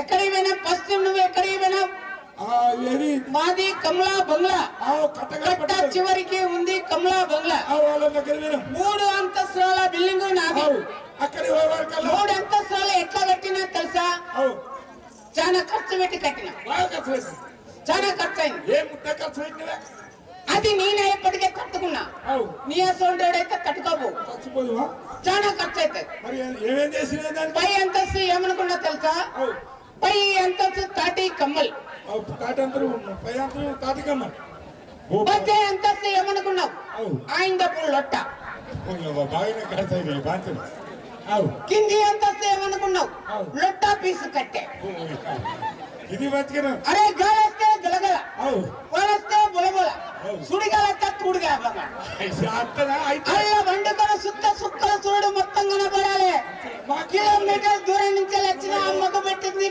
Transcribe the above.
ఎక్కడికి పోయినా ఫస్ట్ నువ్వు ఎక్కడికి పోయినా ఏది మాది కమలా బంగ్లా కట్ట చివరికి ఉంది కమలా బంగ్లా వాళ్ళ దగ్గర నేను 3 అంతస్తుల బిల్డింగ్ నాది అక్కడ 3 అంతస్తుల ఎట్లా కట్టినా తెలుసా చాలా ఖర్చు పెట్టి కట్టిన చాలా ఖర్చు అయింది ఏం ఖర్చు పెట్టినవే అది నేనే ఎప్పటికే కట్టుకున్నా నీ అసోంటోడైతే కట్టుకోబో చచ్చిపోదువా చాలా ఖర్చు అవుతుంది మరి ఏమేం చేసిన దానికి పై అంతస్తు ఏమనుకున్నా తెలుసా పై అంతస్తు తాటి కమ్మల్ తాటంతరు పై అంతరు తాటికమ్మ మధ్య అంతస్తు ఏమనుకున్నావు ఆయన లొట్ట బాగానే కడతాయి బాగా కింది అంతస్తు ఏమనుకున్నావు లొట్ట పీసు కట్టే ఇది బతికిన అరే గాలొస్తే గలగల వలస్తే బొలబొల సుడిగాలత్త తూడిగా అల్ల వండుకొని సుత్త సుక్కల చూడు మొత్తం కనపడాలి కిలోమీటర్ దూరం నుంచి వచ్చిన అమ్మకు పెట్టింది